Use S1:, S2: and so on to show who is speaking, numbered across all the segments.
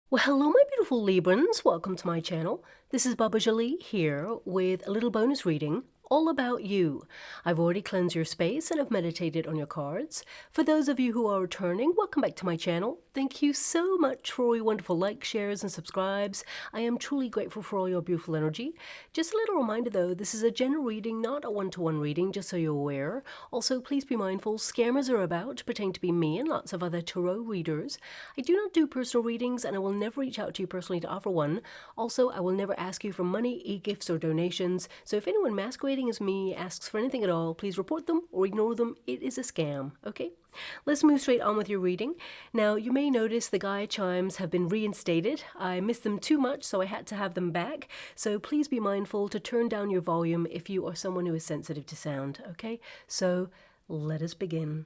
S1: Well, hello, my beautiful Librans. Welcome to my channel. This is Baba Jolie here with a little bonus reading all about you. I've already cleansed your space and have meditated on your cards. For those of you who are returning, welcome back to my channel. Thank you so much for all your wonderful likes, shares, and subscribes. I am truly grateful for all your beautiful energy. Just a little reminder though, this is a general reading, not a one-to-one reading, just so you're aware. Also, please be mindful, scammers are about, pretending to be me and lots of other tarot readers. I do not do personal readings and I will never reach out to you personally to offer one. Also, I will never ask you for money, e-gifts, or donations. So if anyone masquerading as me asks for anything at all, please report them or ignore them. It is a scam, okay? Let's move straight on with your reading. Now, you may notice the Gaia chimes have been reinstated. I missed them too much, so I had to have them back. So please be mindful to turn down your volume if you are someone who is sensitive to sound, okay? So let us begin.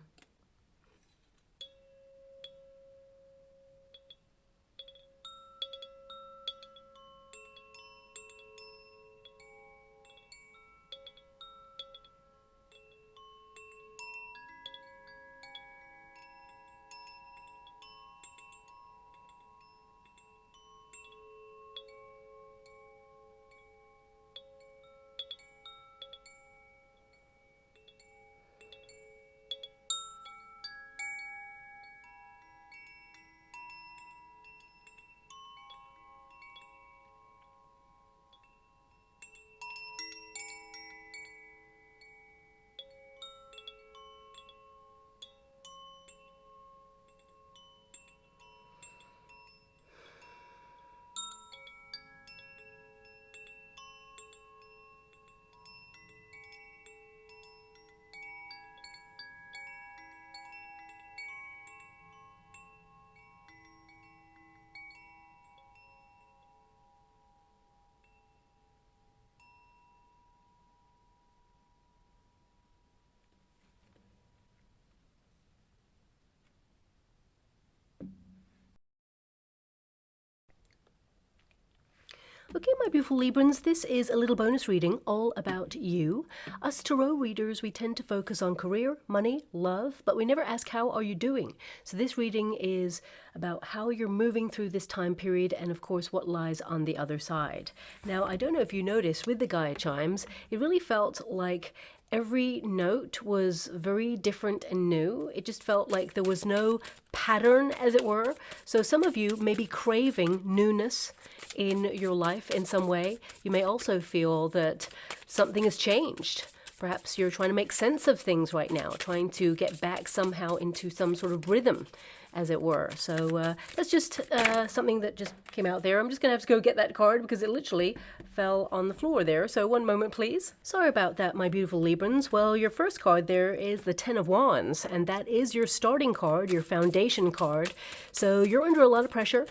S1: Okay, my beautiful Librans, this is a little bonus reading all about you. Us tarot readers, we tend to focus on career, money, love, but we never ask how are you doing. So this reading is about how you're moving through this time period and of course what lies on the other side. Now, I don't know if you noticed with the Gaia chimes, it really felt like every note was very different and new. It just felt like there was no pattern, as it were. So some of you may be craving newness in your life in some way. You may also feel that something has changed. Perhaps you're trying to make sense of things right now, trying to get back somehow into some sort of rhythm, as it were. So that's just something that just came out there. I'm just going to have to go get that card because it literally fell on the floor there. So one moment, please. Sorry about that, my beautiful Librans. Well, your first card there is the Ten of Wands, and that is your starting card, your foundation card. So you're under a lot of pressure,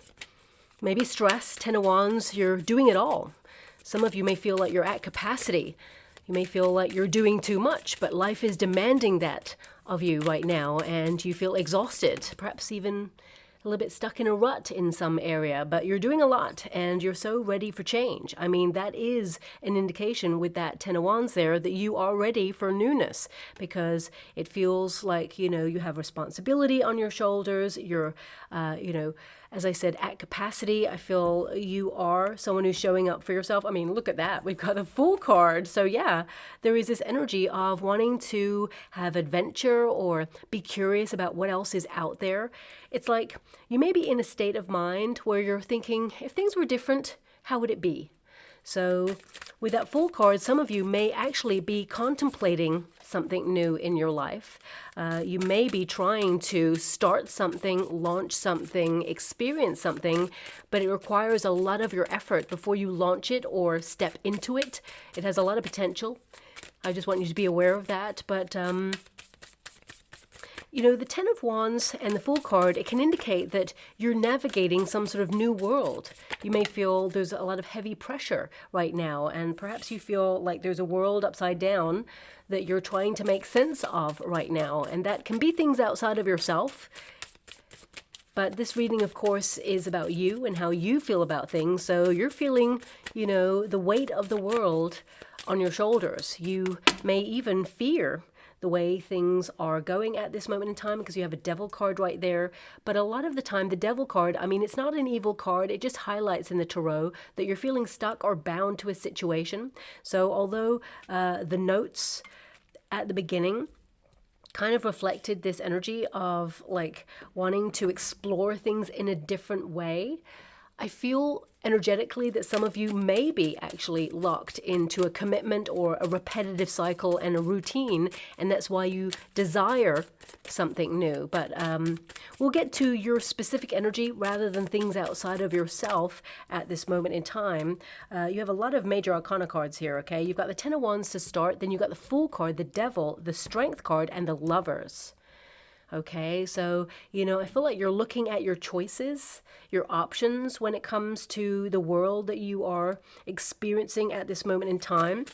S1: maybe stress. Ten of Wands, you're doing it all. Some of you may feel like you're at capacity. You may feel like you're doing too much, but life is demanding that of you right now, and you feel exhausted, perhaps even a little bit stuck in a rut in some area, but you're doing a lot and you're so ready for change. I mean, that is an indication with that Ten of Wands there that you are ready for newness, because it feels like, you know, you have responsibility on your shoulders. You're, you know, as I said, at capacity. I feel you are someone who's showing up for yourself. I mean, look at that. We've got the Fool card. So yeah, there is this energy of wanting to have adventure or be curious about what else is out there. It's like you may be in a state of mind where you're thinking, if things were different, how would it be? So with that Fool card, some of you may actually be contemplating something new in your life. You may be trying to start something, launch something, experience something, but it requires a lot of your effort before you launch it or step into it. It has a lot of potential. I just want you to be aware of that. But you know, the Ten of Wands and the Fool card, it can indicate that you're navigating some sort of new world. You may feel there's a lot of heavy pressure right now, and perhaps you feel like there's a world upside down that you're trying to make sense of right now, and that can be things outside of yourself. But this reading, of course, is about you and how you feel about things. So you're feeling, you know, the weight of the world on your shoulders. You may even fear the way things are going at this moment in time, because you have a devil card right there. But a lot of the time, the devil card, I mean, it's not an evil card. It just highlights in the tarot that you're feeling stuck or bound to a situation. So although the notes at the beginning kind of reflected this energy of like wanting to explore things in a different way, I feel energetically that some of you may be actually locked into a commitment or a repetitive cycle and a routine, and that's why you desire something new. But we'll get to your specific energy rather than things outside of yourself at this moment in time. You have a lot of major arcana cards here, okay? You've got the Ten of Wands to start, then you've got the Fool card, the Devil, the Strength card, and the Lovers. Okay, so, you know, I feel like you're looking at your choices, your options when it comes to the world that you are experiencing at this moment in time.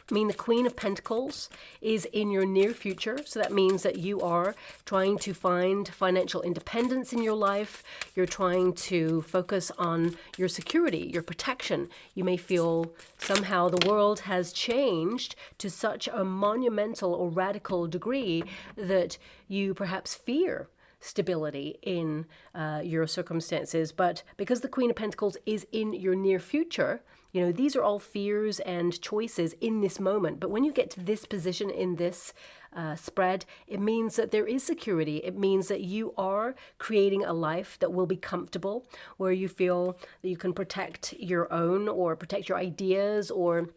S1: I mean, the Queen of Pentacles is in your near future, so that means that you are trying to find financial independence in your life. You're trying to focus on your security, your protection. You may feel somehow the world has changed to such a monumental or radical degree that you perhaps fear stability in your circumstances. But because the Queen of Pentacles is in your near future, you know, these are all fears and choices in this moment. But when you get to this position in this spread, it means that there is security. It means that you are creating a life that will be comfortable, where you feel that you can protect your own or protect your ideas, or,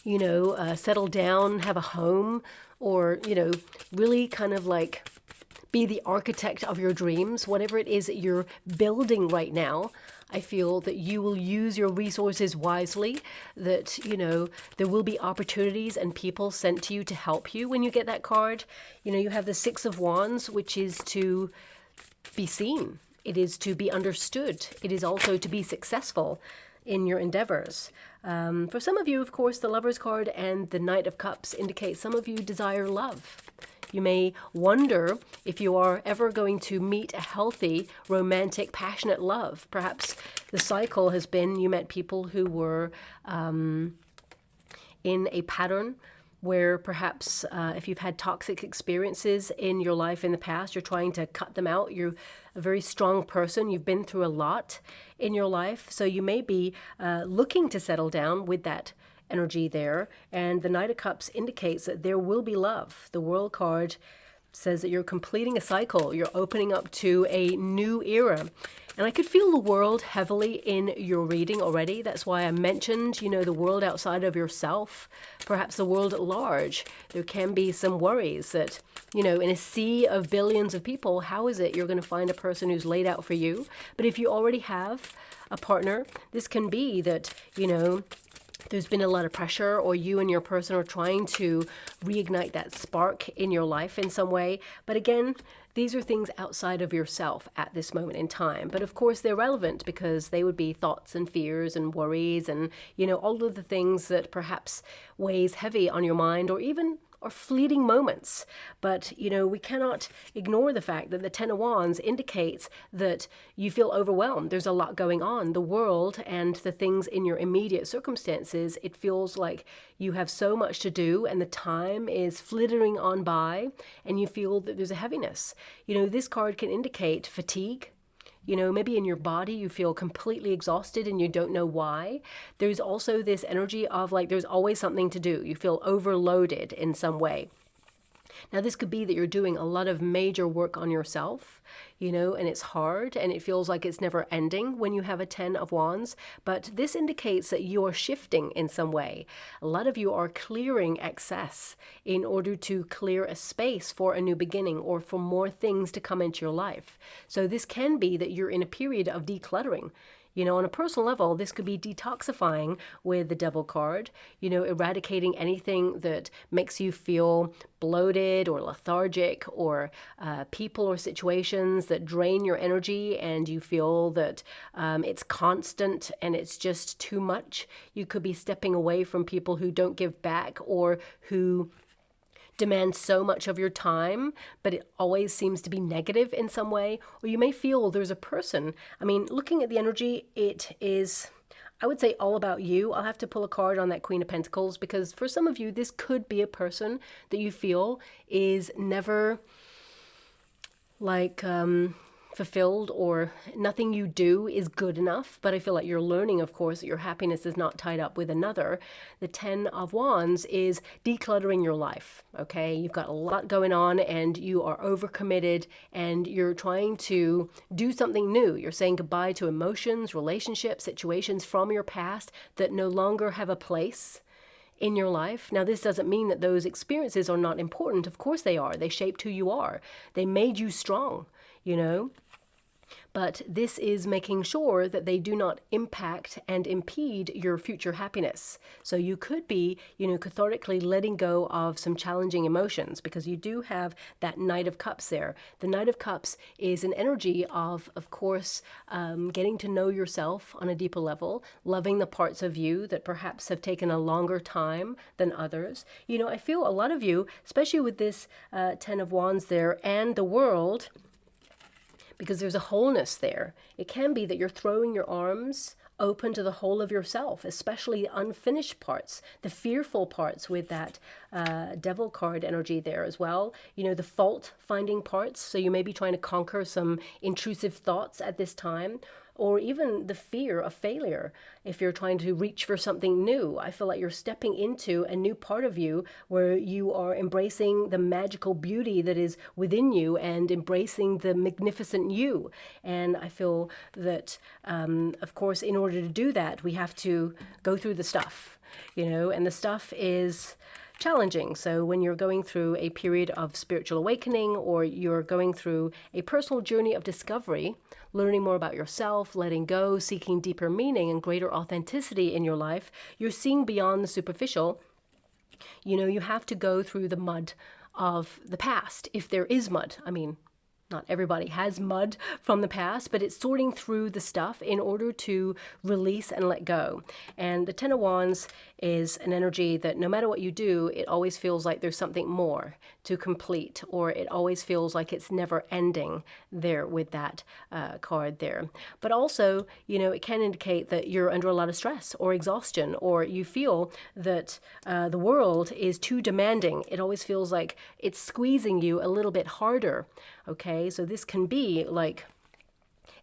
S1: you know, settle down, have a home, or, you know, really kind of like be the architect of your dreams. Whatever it is that you're building right now, I feel that you will use your resources wisely, that, you know, there will be opportunities and people sent to you to help you when you get that card. You know, you have the Six of Wands, which is to be seen. It is to be understood. It is also to be successful in your endeavors. For some of you, of course, the Lover's card and the Knight of Cups indicate some of you desire love. You may wonder if you are ever going to meet a healthy, romantic, passionate love. Perhaps the cycle has been you met people who were in a pattern where perhaps if you've had toxic experiences in your life in the past, you're trying to cut them out. You're a very strong person. You've been through a lot in your life. So you may be looking to settle down with that energy there. And the Knight of Cups indicates that there will be love. The World card says that you're completing a cycle. You're opening up to a new era. And I could feel the world heavily in your reading already. That's why I mentioned, you know, the world outside of yourself, perhaps the world at large. There can be some worries that, you know, in a sea of billions of people, how is it you're going to find a person who's laid out for you? But if you already have a partner, this can be that, you know, there's been a lot of pressure, or you and your person are trying to reignite that spark in your life in some way. But again, these are things outside of yourself at this moment in time. But of course, they're relevant because they would be thoughts and fears and worries and, you know, all of the things that perhaps weighs heavy on your mind, or even or fleeting moments. But, you know, we cannot ignore the fact that the Ten of Wands indicates that you feel overwhelmed. There's a lot going on. The world and the things in your immediate circumstances, it feels like you have so much to do and the time is flittering on by, and you feel that there's a heaviness. You know, this card can indicate fatigue. You know, maybe in your body you feel completely exhausted and you don't know why. There's also this energy of like there's always something to do. You feel overloaded in some way. Now, this could be that you're doing a lot of major work on yourself, you know, and it's hard and it feels like it's never ending when you have a 10 of Wands. But this indicates that you're shifting in some way. A lot of you are clearing excess in order to clear a space for a new beginning or for more things to come into your life. So this can be that you're in a period of decluttering. You know, on a personal level, this could be detoxifying with the Devil card, you know, eradicating anything that makes you feel bloated or lethargic, or people or situations that drain your energy and you feel that it's constant and it's just too much. You could be stepping away from people who don't give back or who demand so much of your time, but it always seems to be negative in some way. Or you may feel there's a person. I mean, looking at the energy, it is I would say all about you. I'll have to pull a card on that Queen of Pentacles, because for some of you, this could be a person that you feel is never like fulfilled, or nothing you do is good enough. But I feel like you're learning, of course, that your happiness is not tied up with another. The 10 of Wands is decluttering your life. Okay, you've got a lot going on and you are overcommitted and you're trying to do something new. You're saying goodbye to emotions, relationships, situations from your past that no longer have a place in your life. Now, this doesn't mean that those experiences are not important. Of course they are. They shaped who you are. They made you strong, you know. But this is making sure that they do not impact and impede your future happiness. So you could be, you know, cathartically letting go of some challenging emotions, because you do have that Knight of Cups there. The Knight of Cups is an energy of course, getting to know yourself on a deeper level, loving the parts of you that perhaps have taken a longer time than others. You know, I feel a lot of you, especially with this 10 of Wands there and the World, because there's a wholeness there. It can be that you're throwing your arms open to the whole of yourself, especially the unfinished parts, the fearful parts with that Devil card energy there as well. You know, the fault-finding parts. So you may be trying to conquer some intrusive thoughts at this time, or even the fear of failure. If you're trying to reach for something new, I feel like you're stepping into a new part of you where you are embracing the magical beauty that is within you and embracing the magnificent you. And I feel that, of course, in order to do that, we have to go through the stuff, you know, and the stuff is challenging. So when you're going through a period of spiritual awakening, or you're going through a personal journey of discovery, learning more about yourself, letting go, seeking deeper meaning and greater authenticity in your life, you're seeing beyond the superficial. You know, you have to go through the mud of the past, if there is mud. I mean, not everybody has mud from the past, but it's sorting through the stuff in order to release and let go. And the 10 of Wands is an energy that no matter what you do, it always feels like there's something more to complete, or it always feels like it's never ending there with that card there. But also, you know, it can indicate that you're under a lot of stress or exhaustion, or you feel that the world is too demanding. It always feels like it's squeezing you a little bit harder. Okay, so this can be like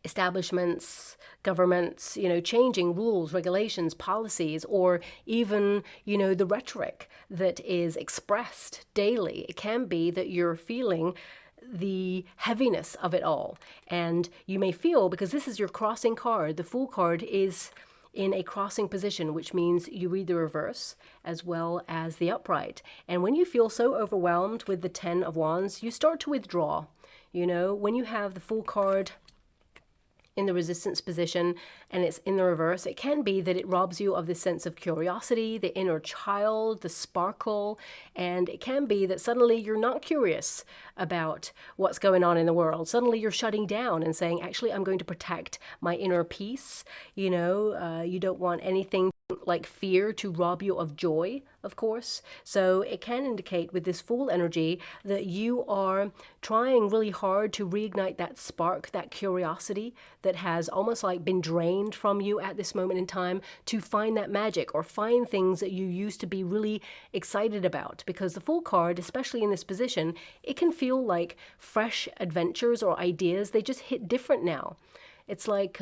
S1: establishments, governments, you know, changing rules, regulations, policies, or even, you know, the rhetoric that is expressed daily. It can be that you're feeling the heaviness of it all. And you may feel, because this is your crossing card, the Fool card is in a crossing position, which means you read the reverse as well as the upright. And when you feel so overwhelmed with the 10 of Wands, you start to withdraw. You know, when you have the Fool card in the resistance position and it's in the reverse, it can be that it robs you of the sense of curiosity, the inner child, the sparkle, and it can be that suddenly you're not curious about what's going on in the world. Suddenly you're shutting down and saying, actually, I'm going to protect my inner peace. You know, you don't want anything like fear to rob you of joy, of course. So it can indicate with this Fool energy that you are trying really hard to reignite that spark, that curiosity that has almost like been drained from you at this moment in time, to find that magic or find things that you used to be really excited about. Because the Fool card, especially in this position, it can feel like fresh adventures or ideas. They just hit different now. It's like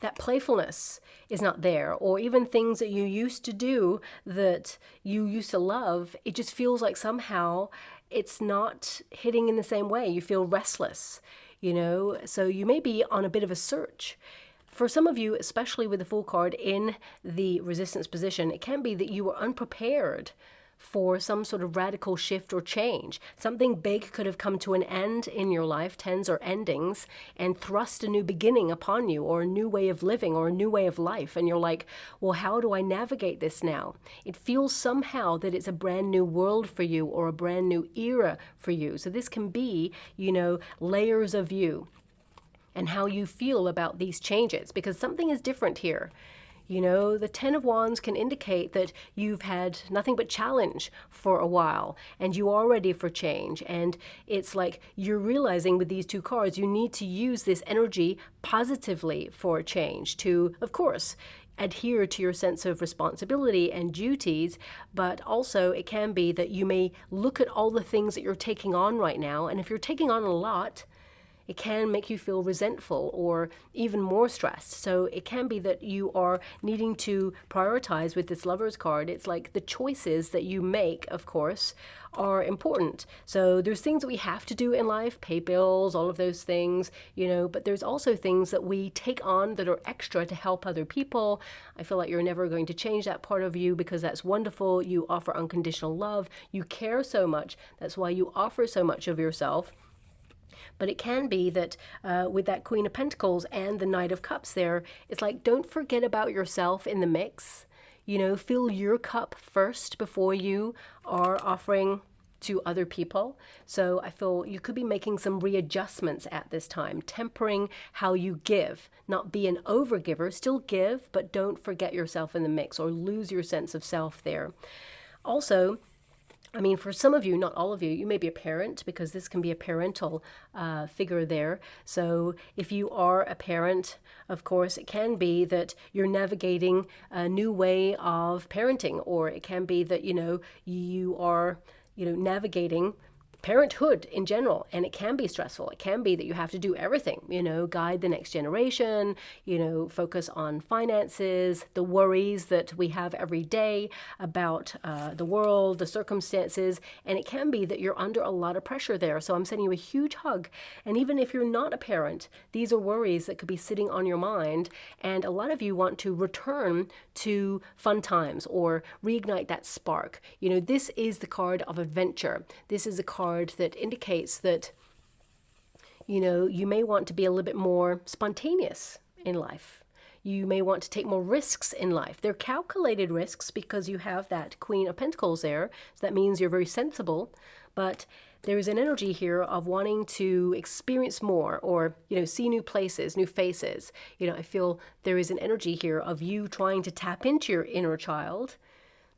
S1: that playfulness is not there, or even things that you used to do that you used to love, it just feels like somehow it's not hitting in the same way. You feel restless, you know, so you may be on a bit of a search. For some of you, especially with the Fool card in the resistance position, it can be that you were unprepared for some sort of radical shift or change. Something big could have come to an end in your life, tens or endings, and thrust a new beginning upon you, or a new way of living, or a new way of life. And you're like, well, how do I navigate this now? It feels somehow that it's a brand new world for you, or a brand new era for you. So this can be, you know, layers of you and how you feel about these changes, because something is different here. You know, the Ten of Wands can indicate that you've had nothing but challenge for a while and you are ready for change. And it's like you're realizing with these two cards, you need to use this energy positively for change to, of course, adhere to your sense of responsibility and duties, but also it can be that you may look at all the things that you're taking on right now. And if you're taking on a lot, it can make you feel resentful or even more stressed. So it can be that you are needing to prioritize with this Lover's card. It's like the choices that you make, of course, are important. So there's things that we have to do in life, pay bills, all of those things, you know, but there's also things that we take on that are extra to help other people. I feel like you're never going to change that part of you because that's wonderful. You offer unconditional love. You care so much. That's why you offer so much of yourself. But it can be that with that Queen of Pentacles and the Knight of Cups there, it's like, don't forget about yourself in the mix. You know, fill your cup first before you are offering to other people. So I feel you could be making some readjustments at this time, tempering how you give, not be an overgiver, still give, but don't forget yourself in the mix or lose your sense of self there. Also, I mean, for some of you, not all of you, you may be a parent because this can be a parental figure there. So if you are a parent, of course, it can be that you're navigating a new way of parenting, or it can be that, you are, navigating parenthood in general, and it can be stressful. It can be that you have to do everything, guide the next generation, focus on finances, the worries that we have every day about the world, the circumstances, and it can be that you're under a lot of pressure there. So I'm sending you a huge hug. And even if you're not a parent, these are worries that could be sitting on your mind, and a lot of you want to return to fun times or reignite that spark. This is the card of adventure. This is a card that indicates that, you may want to be a little bit more spontaneous in life. You may want to take more risks in life. They're calculated risks because you have that Queen of Pentacles there. So that means you're very sensible, but there's an energy here of wanting to experience more or, see new places, new faces. I feel there is an energy here of you trying to tap into your inner child,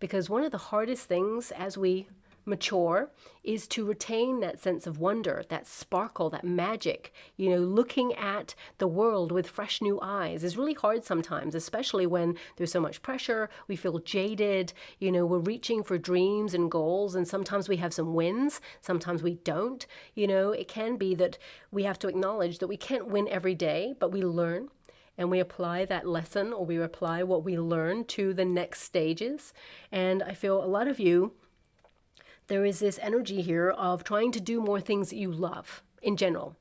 S1: because one of the hardest things as we mature is to retain that sense of wonder, that sparkle, that magic. Looking at the world with fresh new eyes is really hard sometimes, especially when there's so much pressure. We feel jaded, we're reaching for dreams and goals, and sometimes we have some wins, sometimes we don't. It can be that we have to acknowledge that we can't win every day, but we learn. And we apply that lesson, or we apply what we learn to the next stages. And I feel a lot of you, there is this energy here of trying to do more things that you love in general.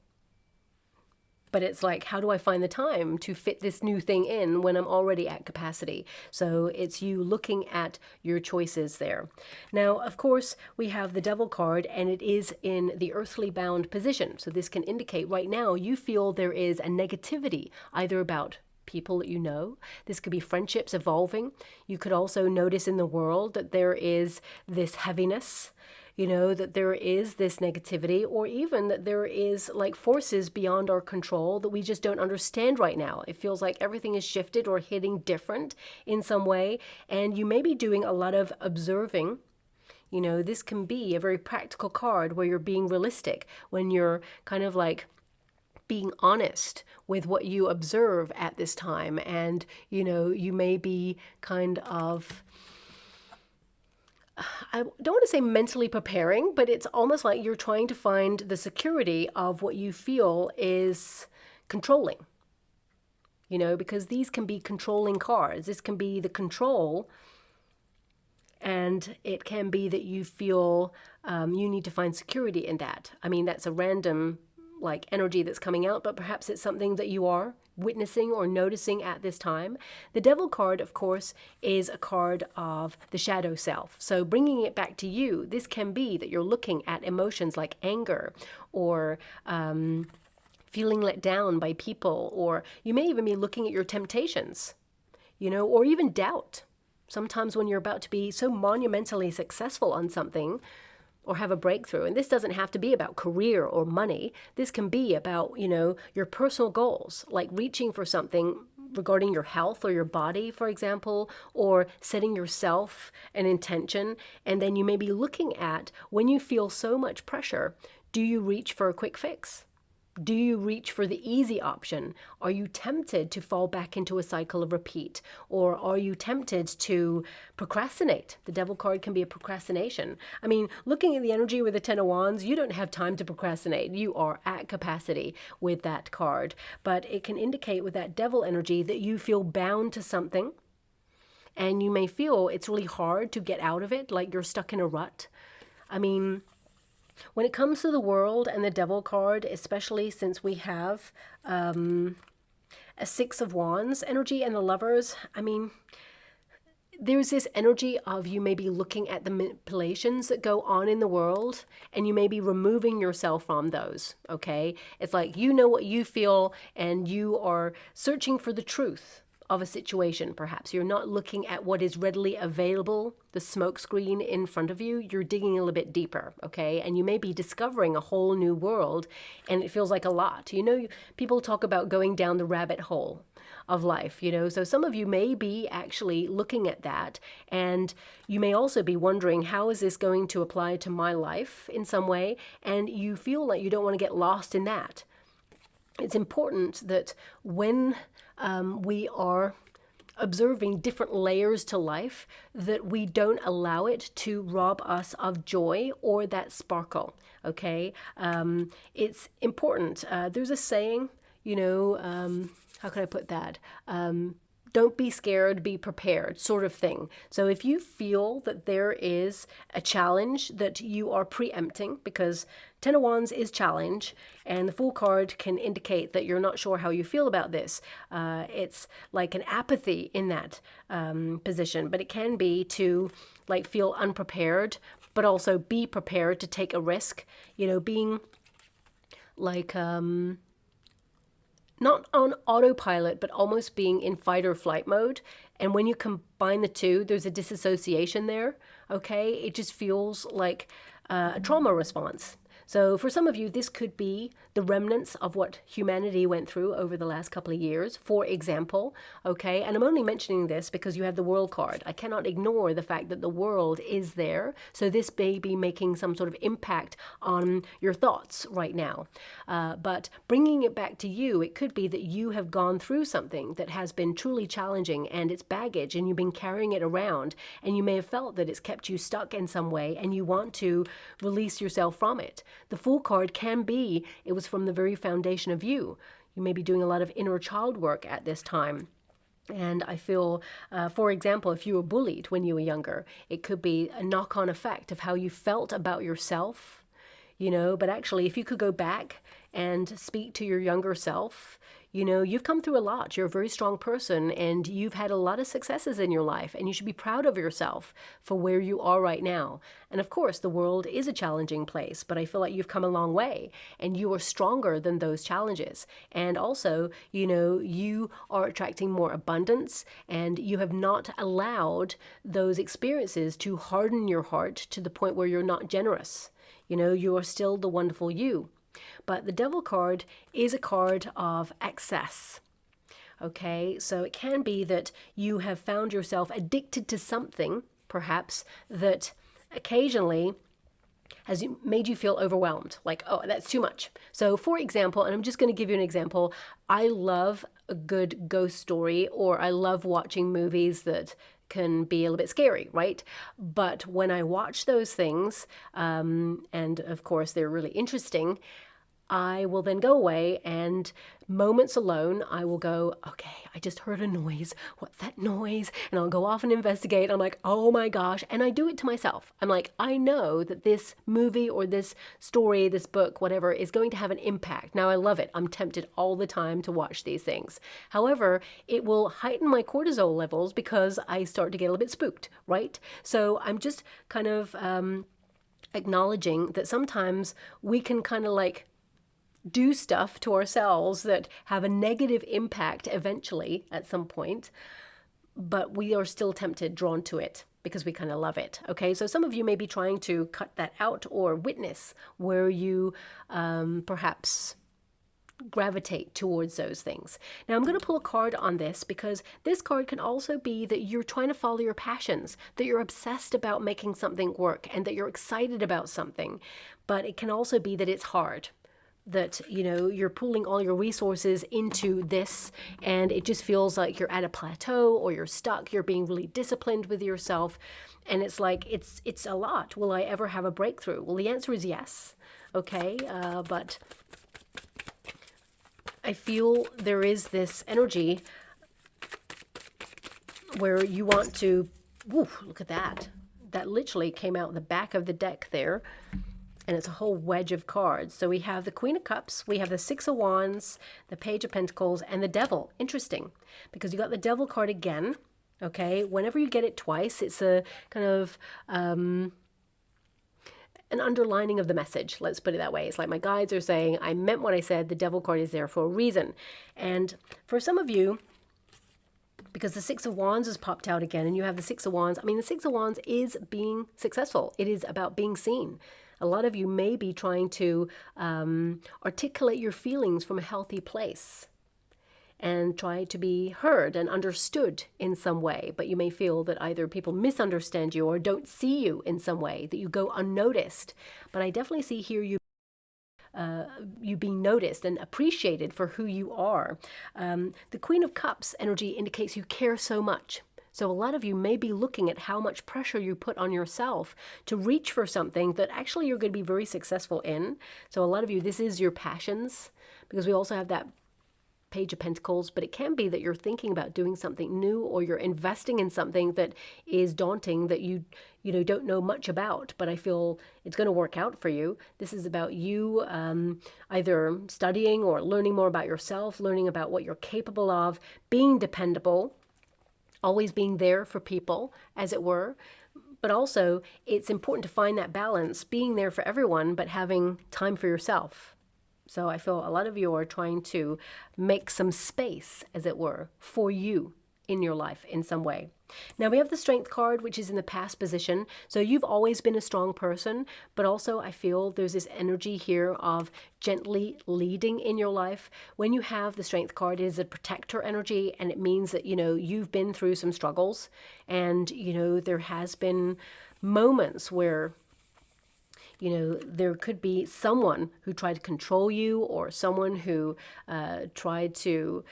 S1: But it's like, how do I find the time to fit this new thing in when I'm already at capacity? So it's you looking at your choices there. Now, of course, we have the Devil card, and it is in the earthly bound position. So this can indicate right now you feel there is a negativity, either about people that you know. This could be friendships evolving. You could also notice in the world that there is this heaviness, that there is this negativity, or even that there is like forces beyond our control that we just don't understand right now. It feels like everything is shifted or hitting different in some way, and you may be doing a lot of observing. This can be a very practical card where you're being realistic, when you're kind of like being honest with what you observe at this time. And, you may be kind of, I don't want to say mentally preparing, but it's almost like you're trying to find the security of what you feel is controlling, because these can be controlling cards. This can be the control, and it can be that you feel you need to find security in that. I mean, that's a random energy that's coming out, but perhaps it's something that you are witnessing or noticing at this time. The Devil card, of course, is a card of the shadow self. So bringing it back to you, this can be that you're looking at emotions like anger, or feeling let down by people, or you may even be looking at your temptations, or even doubt. Sometimes when you're about to be so monumentally successful on something, or have a breakthrough. And this doesn't have to be about career or money. This can be about, your personal goals, like reaching for something regarding your health or your body, for example, or setting yourself an intention. And then you may be looking at, when you feel so much pressure, do you reach for a quick fix? Do you reach for the easy option? Are you tempted to fall back into a cycle of repeat? Or are you tempted to procrastinate? The Devil card can be a procrastination. I mean, looking at the energy with the Ten of Wands, you don't have time to procrastinate. You are at capacity with that card. But it can indicate with that Devil energy that you feel bound to something. And you may feel it's really hard to get out of it, like you're stuck in a rut. I mean, when it comes to the World and the Devil card, especially since we have a Six of Wands energy and the Lovers, I mean, there's this energy of you may be looking at the manipulations that go on in the world, and you may be removing yourself from those, okay? It's like you know what you feel, and you are searching for the truth of a situation. Perhaps you're not looking at what is readily available, the smoke screen in front of you. You're digging a little bit deeper, okay? And you may be discovering a whole new world, and it feels like a lot. You know, people talk about going down the rabbit hole of life, you know, so some of you may be actually looking at that, and you may also be wondering, how is this going to apply to my life in some way? And you feel like you don't want to get lost in that. It's important that when we are observing different layers to life, that we don't allow it to rob us of joy or that sparkle, okay? It's important. There's a saying, you know, how can I put that? Don't be scared, be prepared, sort of thing. So if you feel that there is a challenge that you are preempting, because Ten of Wands is challenge, and the Fool card can indicate that you're not sure how you feel about this. It's like an apathy in that position, but it can be to like feel unprepared, but also be prepared to take a risk, you know, being like not on autopilot, but almost being in fight or flight mode. And when you combine the two, there's a disassociation there, okay? It just feels like a trauma response. So for some of you, this could be the remnants of what humanity went through over the last couple of years, for example, okay? And I'm only mentioning this because you have the World card. I cannot ignore the fact that the world is there. So this may be making some sort of impact on your thoughts right now. But bringing it back to you, it could be that you have gone through something that has been truly challenging, and it's baggage, and you've been carrying it around, and you may have felt that it's kept you stuck in some way, and you want to release yourself from it. The Fool card can be, it was from the very foundation of you. You may be doing a lot of inner child work at this time. And I feel, for example, if you were bullied when you were younger, it could be a knock-on effect of how you felt about yourself, you know. But actually, if you could go back and speak to your younger self, you know, you've come through a lot. You're a very strong person, and you've had a lot of successes in your life, and you should be proud of yourself for where you are right now. And of course, the world is a challenging place, but I feel like you've come a long way, and you are stronger than those challenges. And also, you know, you are attracting more abundance, and you have not allowed those experiences to harden your heart to the point where you're not generous. You know, you are still the wonderful you. But the Devil card is a card of excess. Okay, so it can be that you have found yourself addicted to something, perhaps, that occasionally has made you feel overwhelmed. Like, oh, that's too much. So for example, and I'm just going to give you an example, I love a good ghost story, or I love watching movies that can be a little bit scary, right? But when I watch those things, and of course they're really interesting, I will then go away, and moments alone, I will go, okay, I just heard a noise. What's that noise? And I'll go off and investigate. I'm like, oh my gosh. And I do it to myself. I'm like, I know that this movie or this story, this book, whatever, is going to have an impact. Now I love it. I'm tempted all the time to watch these things. However, it will heighten my cortisol levels because I start to get a little bit spooked, right? So I'm just kind of acknowledging that sometimes we can kind of like do stuff to ourselves that have a negative impact eventually at some point, but we are still tempted, drawn to it because we kind of love it. Okay, so some of you may be trying to cut that out or witness where you perhaps gravitate towards those things. Now I'm going to pull a card on this because this card can also be that you're trying to follow your passions, that you're obsessed about making something work and that you're excited about something. But it can also be that it's hard, that, you know, you're pulling all your resources into this and it just feels like you're at a plateau or you're stuck, you're being really disciplined with yourself. And it's like, it's a lot. Will I ever have a breakthrough? Well, the answer is yes. Okay, but I feel there is this energy where you want to, woo, look at that. That literally came out the back of the deck there. And it's a whole wedge of cards. So we have the Queen of Cups, we have the Six of Wands, the Page of Pentacles, and the Devil. Interesting, because you got the Devil card again. Okay, whenever you get it twice, it's a kind of an underlining of the message. Let's put it that way. It's like my guides are saying, I meant what I said. The Devil card is there for a reason. And for some of you, because the Six of Wands has popped out again, and you have the Six of Wands. I mean, the Six of Wands is being successful. It is about being seen. A lot of you may be trying to articulate your feelings from a healthy place and try to be heard and understood in some way. But you may feel that either people misunderstand you or don't see you in some way, that you go unnoticed. But I definitely see here you being noticed and appreciated for who you are. The Queen of Cups energy indicates you care so much. So a lot of you may be looking at how much pressure you put on yourself to reach for something that actually you're going to be very successful in. So a lot of you, this is your passions, because we also have that Page of Pentacles, but it can be that you're thinking about doing something new, or you're investing in something that is daunting, that you don't know much about, but I feel it's going to work out for you. This is about you either studying or learning more about yourself, learning about what you're capable of, being dependable, always being there for people, as it were. But also, it's important to find that balance, being there for everyone, but having time for yourself. So I feel a lot of you are trying to make some space, as it were, for you in your life in some way. Now we have the Strength card, which is in the past position. So you've always been a strong person, but also I feel there's this energy here of gently leading in your life. When you have the Strength card, it is a protector energy, and it means that, you've been through some struggles, and, there has been moments where there could be someone who tried to control you, or someone who tried to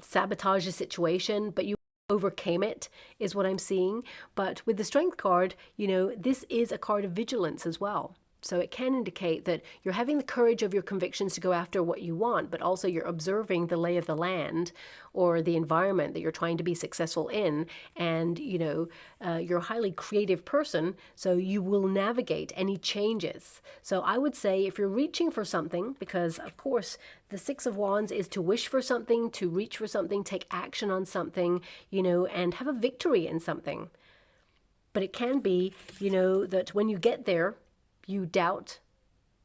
S1: sabotage the situation, but you overcame it, is what I'm seeing. But with the Strength card, this is a card of vigilance as well. So it can indicate that you're having the courage of your convictions to go after what you want, but also you're observing the lay of the land or the environment that you're trying to be successful in. And, you're a highly creative person, so you will navigate any changes. So I would say if you're reaching for something, because of course the Six of Wands is to wish for something, to reach for something, take action on something, and have a victory in something. But it can be, that when you get there, you doubt,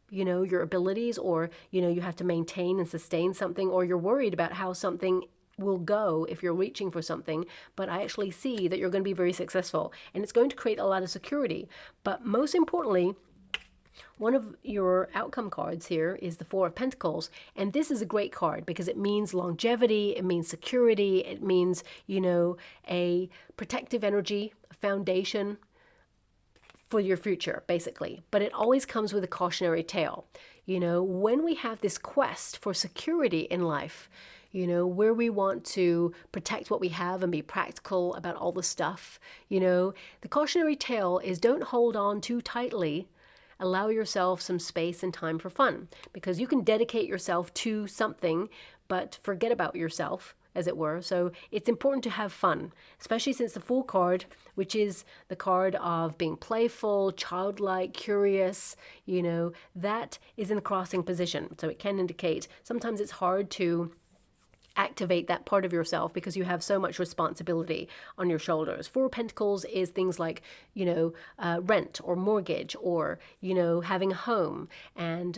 S1: your abilities, or, you have to maintain and sustain something, or you're worried about how something will go if you're reaching for something. But I actually see that you're going to be very successful, and it's going to create a lot of security. But most importantly, one of your outcome cards here is the Four of Pentacles. And this is a great card because it means longevity, it means security, it means, a protective energy, a foundation for your future, basically. But it always comes with a cautionary tale. When we have this quest for security in life, where we want to protect what we have and be practical about all the stuff, the cautionary tale is don't hold on too tightly. Allow yourself some space and time for fun, because you can dedicate yourself to something, but forget about yourself, as it were. So it's important to have fun, especially since the Fool card, which is the card of being playful, childlike, curious, that is in the crossing position. So it can indicate sometimes it's hard to activate that part of yourself because you have so much responsibility on your shoulders. Four of Pentacles is things like, rent or mortgage, or, having a home, and,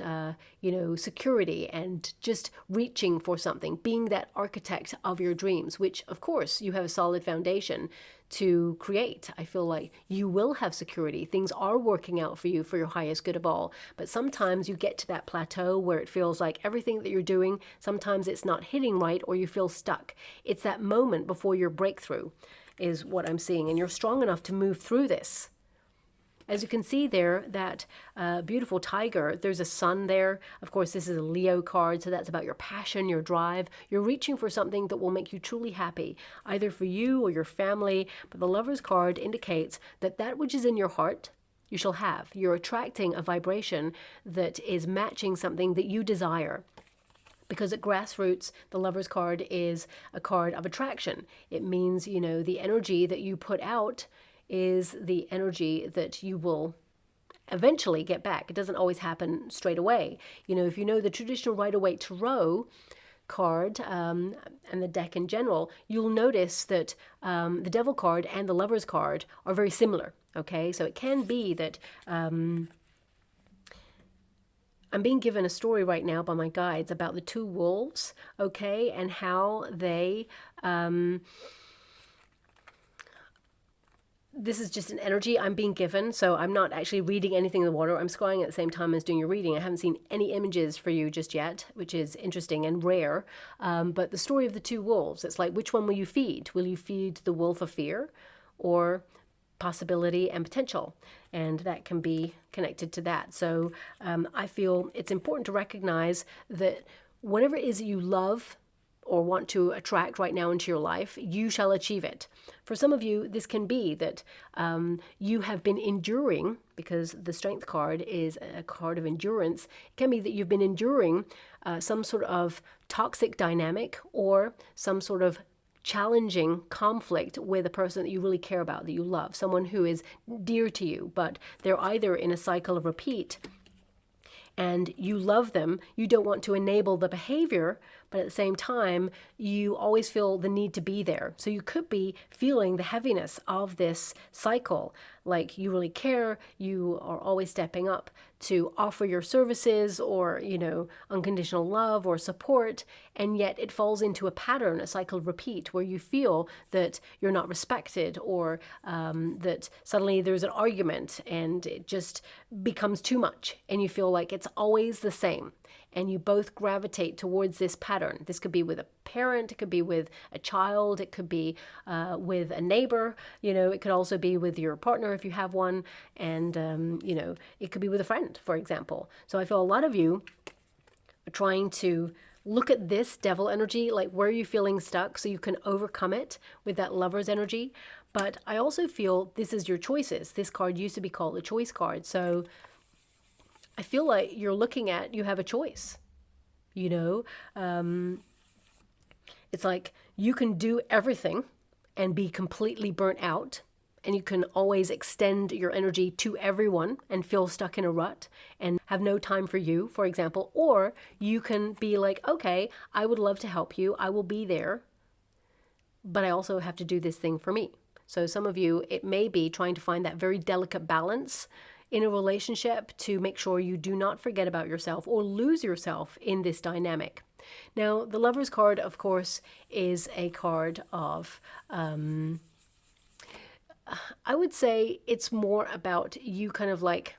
S1: security, and just reaching for something, being that architect of your dreams, which of course you have a solid foundation. to create. I feel like you will have security. Things are working out for you for your highest good of all. But sometimes you get to that plateau where it feels like everything that you're doing, sometimes it's not hitting right or you feel stuck. It's that moment before your breakthrough is what I'm seeing. And you're strong enough to move through this. As you can see there, that beautiful tiger, there's a sun there. Of course, this is a Leo card, so that's about your passion, your drive. You're reaching for something that will make you truly happy, either for you or your family. But the Lover's card indicates that that which is in your heart, you shall have. You're attracting a vibration that is matching something that you desire. Because at grassroots, the Lover's card is a card of attraction. It means, you know, the energy that you put out is the energy that you will eventually get back. It doesn't always happen straight away. You know, if you know the traditional Rider-Waite Tarot card and the deck in general, you'll notice that the Devil card and the Lover's card are very similar. Okay, so it can be that I'm being given a story right now by my guides about the two wolves, okay, and how they this is just an energy I'm being given, so I'm not actually reading anything in the water. I'm scrying at the same time as doing your reading. I haven't seen any images for you just yet, which is interesting and rare. But the story of the two wolves, it's like, which one will you feed? Will you feed the wolf of fear or possibility and potential? And that can be connected to that. So I feel it's important to recognize that whatever it is that you love or want to attract right now into your life, you shall achieve it. For some of you, this can be that you have been enduring, because the Strength card is a card of endurance. It can be that you've been enduring some sort of toxic dynamic or some sort of challenging conflict with a person that you really care about, that you love, someone who is dear to you, but they're either in a cycle of repeat and you love them, you don't want to enable the behavior, but at the same time, you always feel the need to be there. So you could be feeling the heaviness of this cycle, like you really care, you are always stepping up to offer your services or, you know, unconditional love or support, and yet it falls into a pattern, a cycle of repeat, where you feel that you're not respected or that suddenly there's an argument and it just becomes too much and you feel like it's always the same. And you both gravitate towards this pattern. This could be with a parent, it could be with a child, it could be with a neighbor, you know, it could also be with your partner if you have one, and, you know, it could be with a friend, for example. So I feel a lot of you are trying to look at this devil energy, like where are you feeling stuck so you can overcome it with that Lover's energy. But I also feel this is your choices. This card used to be called a choice card. So I feel like you're looking at, you have a choice, you know, it's like you can do everything and be completely burnt out, and you can always extend your energy to everyone and feel stuck in a rut and have no time for you, for example, or you can be like, okay, I would love to help you. I will be there, but I also have to do this thing for me. So some of you, it may be trying to find that very delicate balance in a relationship to make sure you do not forget about yourself or lose yourself in this dynamic. Now, the Lover's card, of course, is a card of, I would say it's more about you kind of like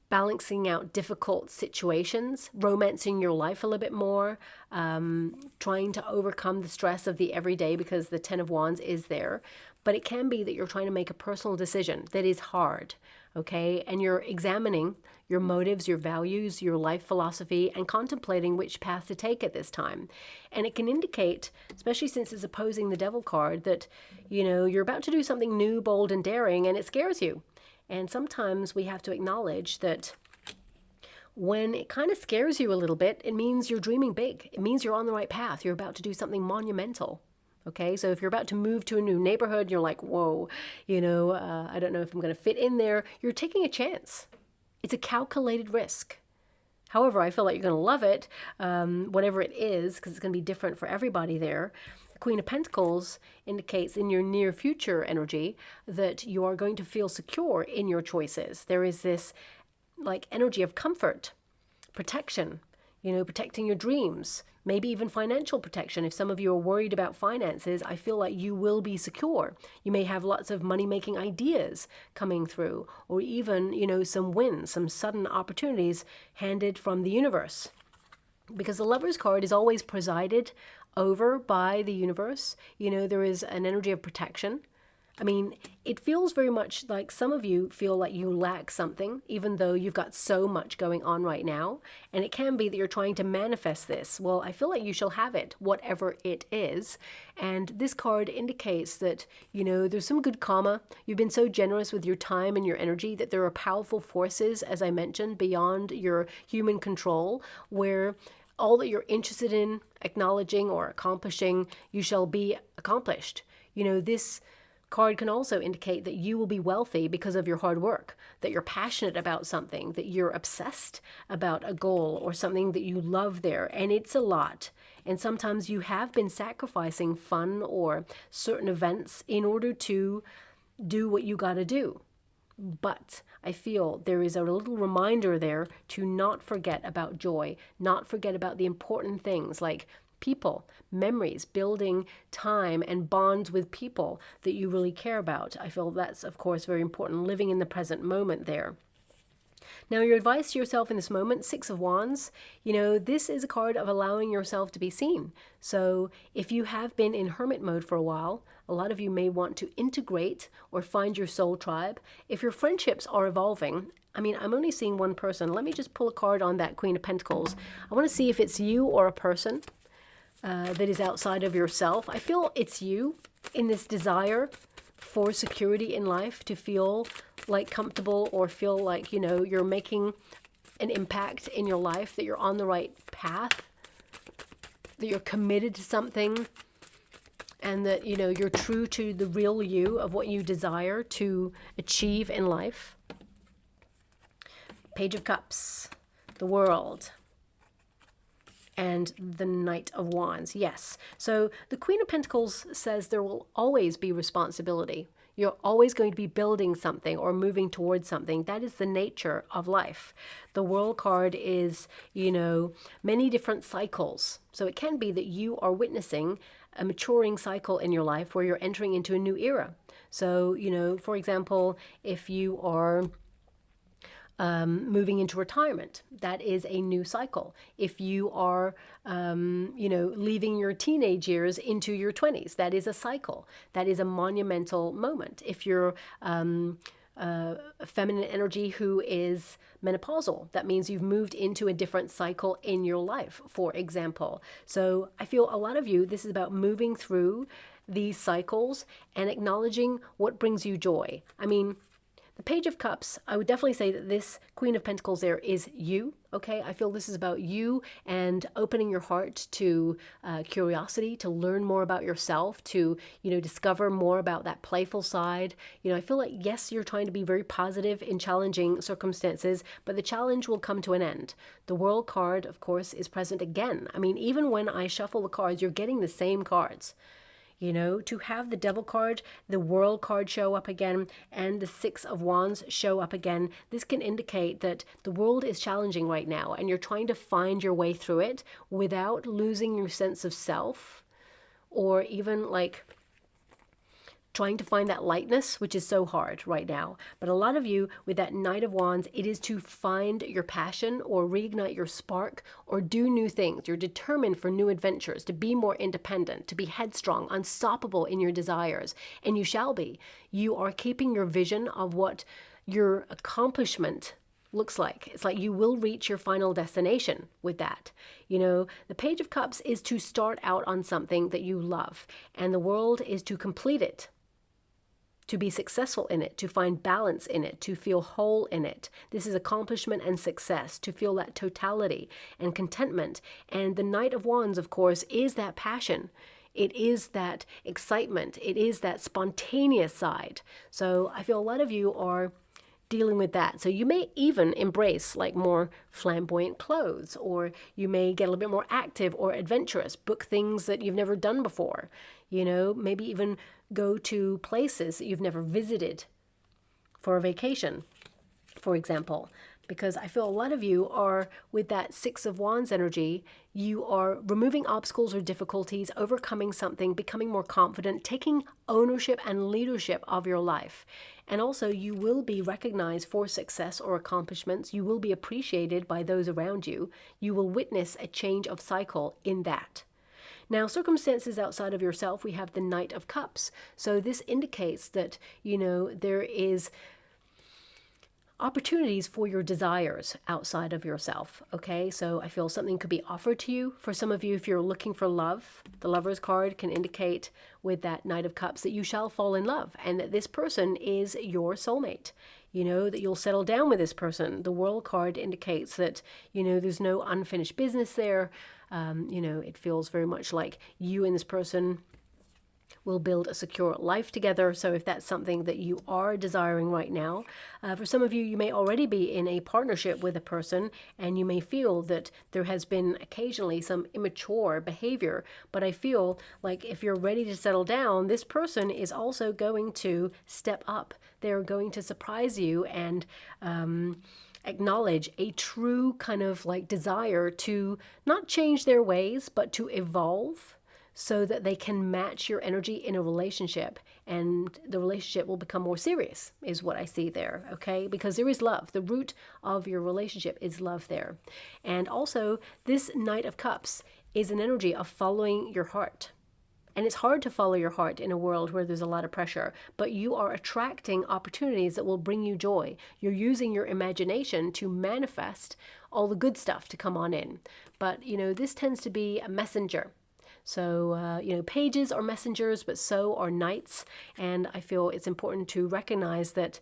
S1: balancing out difficult situations, romancing your life a little bit more, trying to overcome the stress of the everyday because the Ten of Wands is there. But it can be that you're trying to make a personal decision that is hard, okay? And you're examining your motives, your values, your life philosophy, and contemplating which path to take at this time. And it can indicate, especially since it's opposing the Devil card, that, you know, you're about to do something new, bold, and daring, and it scares you. And sometimes we have to acknowledge that when it kind of scares you a little bit, it means you're dreaming big. It means you're on the right path. You're about to do something monumental. Okay, so if you're about to move to a new neighborhood, and you're like, whoa, you know, I don't know if I'm going to fit in there. You're taking a chance. It's a calculated risk. However, I feel like you're going to love it, whatever it is, because it's going to be different for everybody there. The Queen of Pentacles indicates in your near future energy that you are going to feel secure in your choices. There is this like energy of comfort, protection, you know, protecting your dreams, Maybe even financial protection. If some of you are worried about finances, I feel like you will be secure. You may have lots of money-making ideas coming through, or even, some wins, some sudden opportunities handed from the universe. Because the Lover's card is always presided over by the universe. There is an energy of protection. I mean, it feels very much like some of you feel like you lack something, even though you've got so much going on right now. And it can be that you're trying to manifest this. Well, I feel like you shall have it, whatever it is. And this card indicates that, there's some good karma. You've been so generous with your time and your energy that there are powerful forces, as I mentioned, beyond your human control, where all that you're interested in acknowledging or accomplishing, you shall be accomplished. This card can also indicate that you will be wealthy because of your hard work, that you're passionate about something, that you're obsessed about a goal or something that you love there. And it's a lot. And sometimes you have been sacrificing fun or certain events in order to do what you got to do. But I feel there is a little reminder there to not forget about joy, not forget about the important things like people, memories, building time and bonds with people that you really care about. I feel that's, of course, very important, living in the present moment there. Now, your advice to yourself in this moment, Six of Wands, this is a card of allowing yourself to be seen. So if you have been in hermit mode for a while, a lot of you may want to integrate or find your soul tribe. If your friendships are evolving, I'm only seeing one person. Let me just pull a card on that Queen of Pentacles. I want to see if it's you or a person that is outside of yourself. I feel it's you in this desire for security in life, to feel like comfortable or feel like, you're making an impact in your life, that you're on the right path, that you're committed to something, and that, you're true to the real you of what you desire to achieve in life. Page of Cups, the World, and the Knight of Wands. Yes. So the Queen of Pentacles says there will always be responsibility. You're always going to be building something or moving towards something. That is the nature of life. The World card is, many different cycles. So it can be that you are witnessing a maturing cycle in your life where you're entering into a new era. So, for example, if you are moving into retirement, that is a new cycle. If you are, leaving your teenage years into your 20s, that is a cycle. That is a monumental moment. If you're a feminine energy who is menopausal, that means you've moved into a different cycle in your life, for example. So I feel a lot of you, this is about moving through these cycles and acknowledging what brings you joy. The Page of Cups, I would definitely say that this Queen of Pentacles there is you, okay? I feel this is about you and opening your heart to curiosity, to learn more about yourself, to, discover more about that playful side. I feel like, yes, you're trying to be very positive in challenging circumstances, but the challenge will come to an end. The World card, of course, is present again. Even when I shuffle the cards, you're getting the same cards. To have the Devil card, the World card show up again, and the Six of Wands show up again, this can indicate that the world is challenging right now, and you're trying to find your way through it without losing your sense of self, or even trying to find that lightness, which is so hard right now. But a lot of you, with that Knight of Wands, it is to find your passion or reignite your spark or do new things. You're determined for new adventures, to be more independent, to be headstrong, unstoppable in your desires. And you shall be. You are keeping your vision of what your accomplishment looks like. It's like you will reach your final destination with that. The Page of Cups is to start out on something that you love, and the World is to complete it, to be successful in it, to find balance in it, to feel whole in it. This is accomplishment and success, to feel that totality and contentment. And the Knight of Wands, of course, is that passion. It is that excitement. It is that spontaneous side. So I feel a lot of you are dealing with that. So you may even embrace more flamboyant clothes, or you may get a little bit more active or adventurous, book things that you've never done before, maybe even go to places that you've never visited for a vacation, for example. because I feel a lot of you are with that Six of Wands energy. You are removing obstacles or difficulties, overcoming something, becoming more confident, taking ownership and leadership of your life. And also you will be recognized for success or accomplishments. You will be appreciated by those around you. You will witness a change of cycle in that. Now, circumstances outside of yourself, we have the Knight of Cups. So this indicates that, there is opportunities for your desires outside of yourself. Okay, so I feel something could be offered to you. For some of you, if you're looking for love, the Lover's card can indicate with that Knight of Cups that you shall fall in love and that this person is your soulmate. That you'll settle down with this person. The World card indicates that, there's no unfinished business there. It feels very much like you and this person will build a secure life together. So if that's something that you are desiring right now, for some of you, you may already be in a partnership with a person and you may feel that there has been occasionally some immature behavior. But I feel like if you're ready to settle down, this person is also going to step up. They're going to surprise you and acknowledge a true kind of like desire to not change their ways, but to evolve, so that they can match your energy in a relationship and the relationship will become more serious, is what I see there, okay? Because there is love. The root of your relationship is love there. And also, this Knight of Cups is an energy of following your heart. And it's hard to follow your heart in a world where there's a lot of pressure, but you are attracting opportunities that will bring you joy. You're using your imagination to manifest all the good stuff to come on in. But, this tends to be a messenger. So, pages are messengers, but so are knights. And I feel it's important to recognize that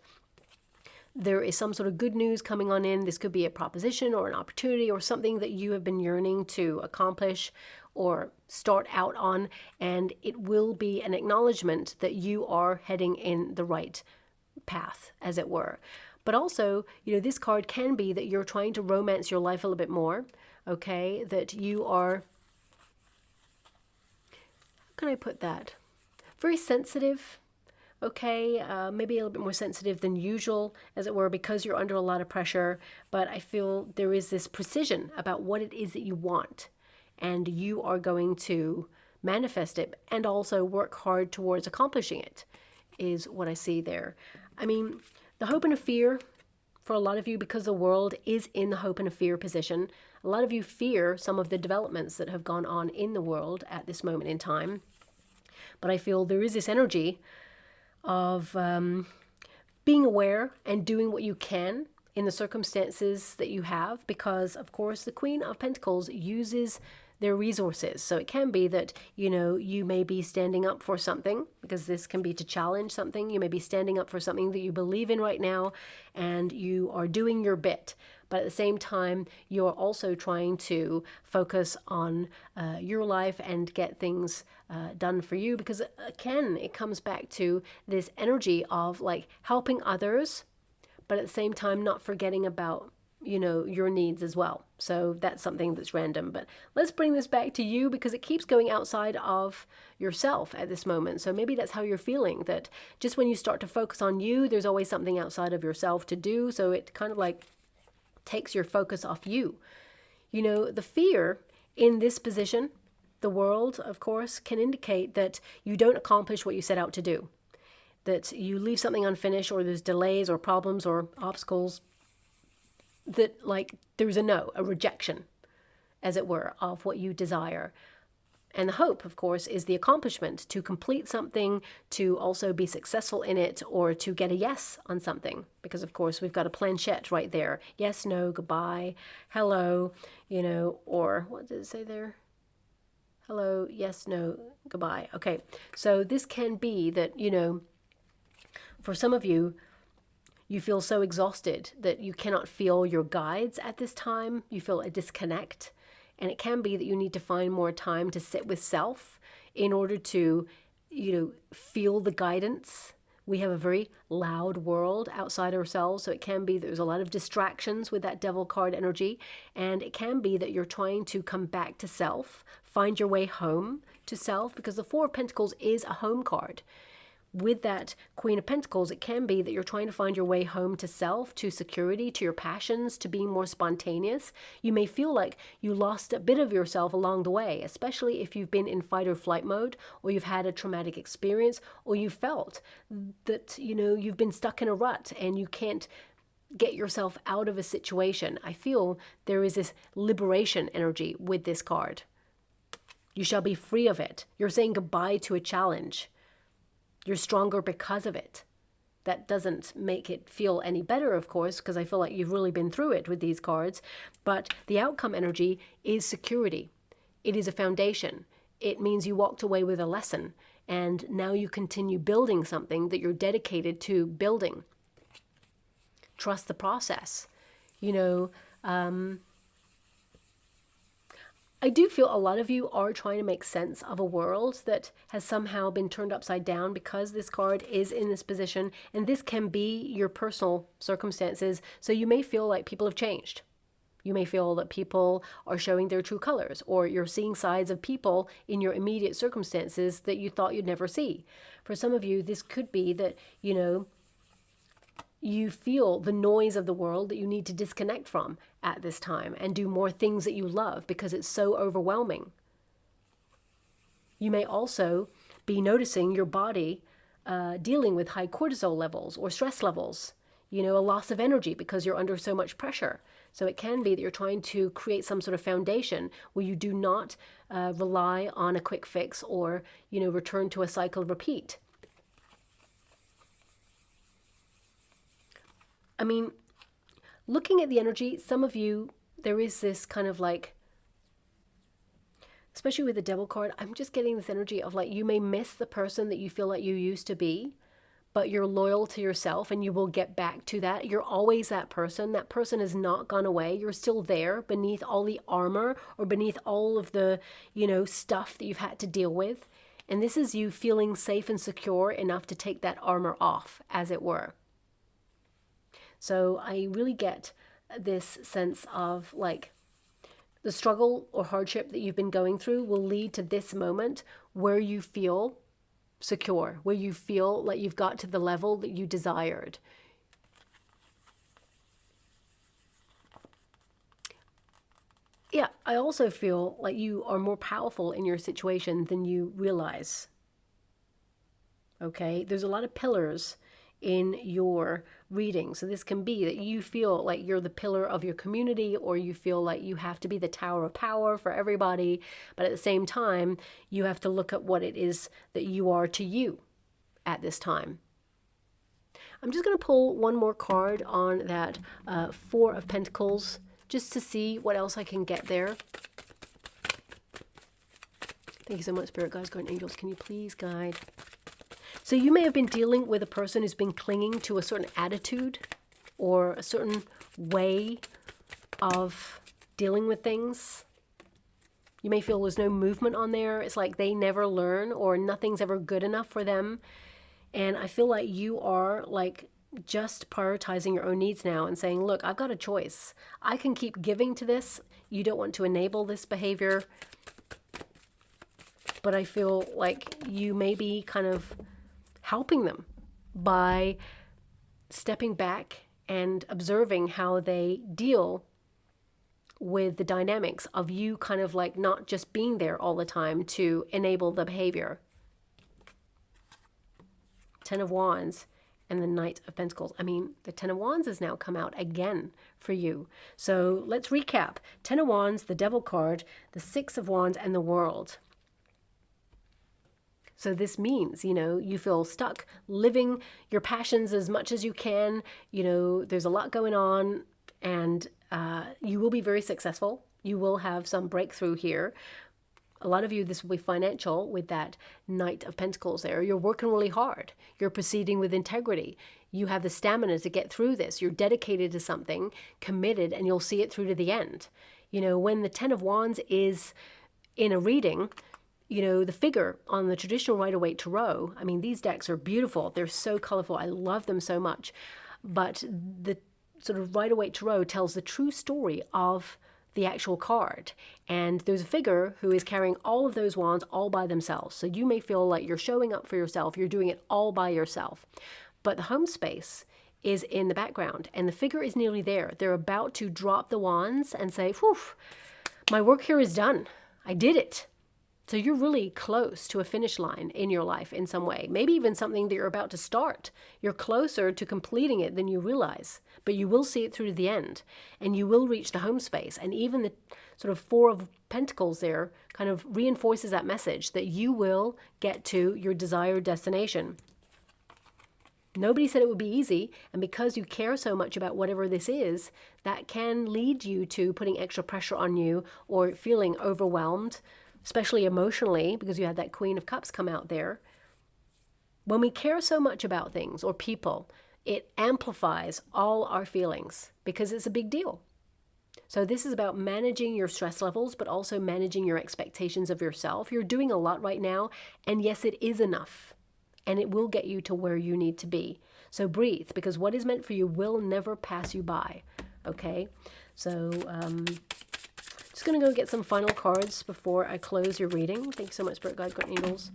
S1: there is some sort of good news coming on in. This could be a proposition or an opportunity or something that you have been yearning to accomplish or start out on. And it will be an acknowledgement that you are heading in the right path, as it were. But also, this card can be that you're trying to romance your life a little bit more, okay? That you are... How can I put that? Very sensitive, okay? Maybe a little bit more sensitive than usual, as it were, because you're under a lot of pressure. But I feel there is this precision about what it is that you want. And you are going to manifest it and also work hard towards accomplishing it, is what I see there. I mean, the hope and a fear for a lot of you, because the world is in the hope and a fear position. A lot of you fear some of the developments that have gone on in the world at this moment in time. But I feel there is this energy of being aware and doing what you can in the circumstances that you have, because, of course, the Queen of Pentacles uses their resources. So it can be that, you may be standing up for something, because this can be to challenge something. You may be standing up for something that you believe in right now, and you are doing your bit. But at the same time, you're also trying to focus on your life and get things done for you. Because again, it comes back to this energy of like helping others, but at the same time, not forgetting about your needs as well. So that's something that's random. But let's bring this back to you, because it keeps going outside of yourself at this moment. So maybe that's how you're feeling, that just when you start to focus on you, there's always something outside of yourself to do. So it kind of like takes your focus off you. The fear in this position, the world, of course, can indicate that you don't accomplish what you set out to do, that you leave something unfinished, or there's delays or problems or obstacles, that like there's a rejection, as it were, of what you desire. And the hope, of course, is the accomplishment, to complete something, to also be successful in it, or to get a yes on something. Because, of course, we've got a planchette right there. Yes, no, goodbye, hello, or what did it say there? Hello, yes, no, goodbye. Okay, so this can be that, for some of you, you feel so exhausted that you cannot feel your guides at this time. You feel a disconnect. And it can be that you need to find more time to sit with self in order to, feel the guidance. We have a very loud world outside ourselves. So it can be that there's a lot of distractions with that Devil card energy. And it can be that you're trying to come back to self, find your way home to self, because the Four of Pentacles is a home card. with that Queen of Pentacles, it can be that you're trying to find your way home to self, to security, to your passions, to being more spontaneous. You may feel like you lost a bit of yourself along the way, especially if you've been in fight or flight mode, or you've had a traumatic experience, or you felt that, you know, you've been stuck in a rut and you can't get yourself out of a situation. I feel there is this liberation energy with this card. You shall be free of it. You're saying goodbye to a challenge. You're stronger because of it. That doesn't make it feel any better, of course, because I feel like you've really been through it with these cards. But the outcome energy is security. It is a foundation. It means you walked away with a lesson, and now you continue building something that you're dedicated to building. Trust the process. You know, I do feel a lot of you are trying to make sense of a world that has somehow been turned upside down because this card is in this position, and this can be your personal circumstances. So you may feel like people have changed. You may feel that people are showing their true colors, or you're seeing sides of people in your immediate circumstances that you thought you'd never see. For some of you, this could be that, you know, you feel the noise of the world that you need to disconnect from at this time and do more things that you love because it's so overwhelming. You may also be noticing your body dealing with high cortisol levels or stress levels, you know, a loss of energy because you're under so much pressure. So it can be that you're trying to create some sort of foundation where you do not rely on a quick fix or, you know, return to a cycle repeat. I mean, looking at the energy, some of you, there is this kind of like, especially with the Devil card, I'm just getting this energy of like, you may miss the person that you feel like you used to be, but you're loyal to yourself and you will get back to that. You're always that person. That person has not gone away. You're still there beneath all the armor or beneath all of the, you know, stuff that you've had to deal with. And this is you feeling safe and secure enough to take that armor off, as it were. So I really get this sense of like the struggle or hardship that you've been going through will lead to this moment where you feel secure, where you feel like you've got to the level that you desired. Yeah, I also feel like you are more powerful in your situation than you realize. Okay, there's a lot of pillars in your reading. So this can be that you feel like you're the pillar of your community, or you feel like you have to be the tower of power for everybody. But at the same time, you have to look at what it is that you are to you at this time. I'm just going to pull one more card on that Four of Pentacles, just to see what else I can get there. Thank you so much, Spirit Guides, Guardian Angels. Can you please guide? So you may have been dealing with a person who's been clinging to a certain attitude or a certain way of dealing with things. You may feel there's no movement on there. It's like they never learn or nothing's ever good enough for them. And I feel like you are like just prioritizing your own needs now and saying, look, I've got a choice. I can keep giving to this. You don't want to enable this behavior. But I feel like you may be kind of helping them by stepping back and observing how they deal with the dynamics of you kind of like not just being there all the time to enable the behavior. Ten of Wands and the Knight of Pentacles. I mean, the Ten of Wands has now come out again for you. So let's recap. Ten of Wands, the Devil card, the Six of Wands, and the World. So this means, you know, you feel stuck living your passions as much as you can. You know, there's a lot going on, and you will be very successful. You will have some breakthrough here. A lot of you, this will be financial with that Knight of Pentacles there. You're working really hard. You're proceeding with integrity. You have the stamina to get through this. You're dedicated to something, committed, and you'll see it through to the end. You know, when the Ten of Wands is in a reading, you know, the figure on the traditional Rider-Waite Tarot, I mean, these decks are beautiful. They're so colorful. I love them so much. But the sort of Rider-Waite Tarot tells the true story of the actual card. And there's a figure who is carrying all of those wands all by themselves. So you may feel like you're showing up for yourself. You're doing it all by yourself. But the home space is in the background and the figure is nearly there. They're about to drop the wands and say, whew, my work here is done. I did it. So you're really close to a finish line in your life in some way. Maybe even something that you're about to start. You're closer to completing it than you realize. But you will see it through to the end. And you will reach the home space. And even the sort of Four of Pentacles there kind of reinforces that message that you will get to your desired destination. Nobody said it would be easy, and because you care so much about whatever this is, that can lead you to putting extra pressure on you or feeling overwhelmed, especially emotionally, because you had that Queen of Cups come out there. When we care so much about things or people, it amplifies all our feelings because it's a big deal. So this is about managing your stress levels, but also managing your expectations of yourself. You're doing a lot right now, and yes, it is enough. And it will get you to where you need to be. So breathe, because what is meant for you will never pass you by. Okay? So just going to go get some final cards before I close your reading. Thank you so much, Spirit Guide, God, Angels.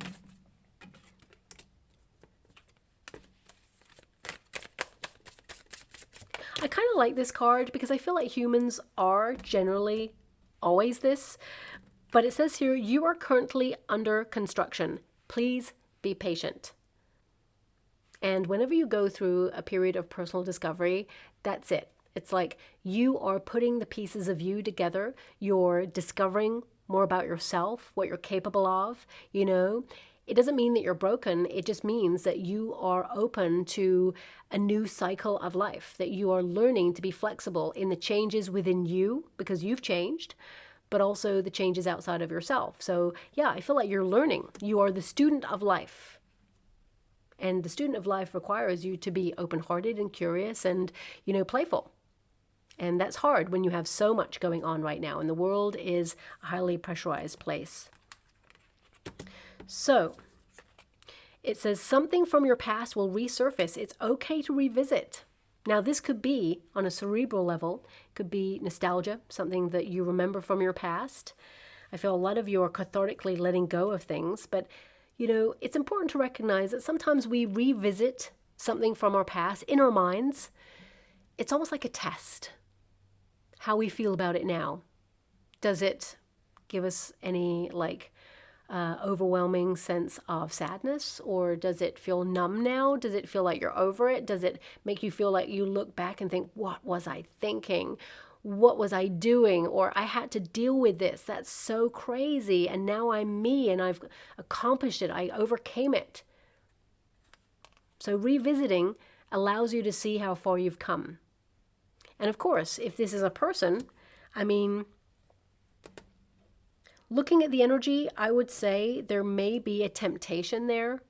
S1: I kind of like this card because I feel like humans are generally always this. But it says here, you are currently under construction. Please be patient. And whenever you go through a period of personal discovery, that's it. It's like you are putting the pieces of you together. You're discovering more about yourself, what you're capable of, you know. It doesn't mean that you're broken. It just means that you are open to a new cycle of life, that you are learning to be flexible in the changes within you because you've changed, but also the changes outside of yourself. So yeah, I feel like you're learning. You are the student of life. And the student of life requires you to be open-hearted and curious and, you know, playful. And that's hard when you have so much going on right now. And the world is a highly pressurized place. So it says something from your past will resurface. It's okay to revisit. Now, this could be on a cerebral level. It could be nostalgia, something that you remember from your past. I feel a lot of you are cathartically letting go of things, but you know, it's important to recognize that sometimes we revisit something from our past in our minds. It's almost like a test. How we feel about it now. Does it give us any overwhelming sense of sadness? Or does it feel numb now? Does it feel like you're over it? Does it make you feel like you look back and think, what was I thinking? What was I doing? Or I had to deal with this. That's so crazy. And now I'm me and I've accomplished it. I overcame it. So revisiting allows you to see how far you've come. And of course, if this is a person, I mean, looking at the energy, I would say there may be a temptation there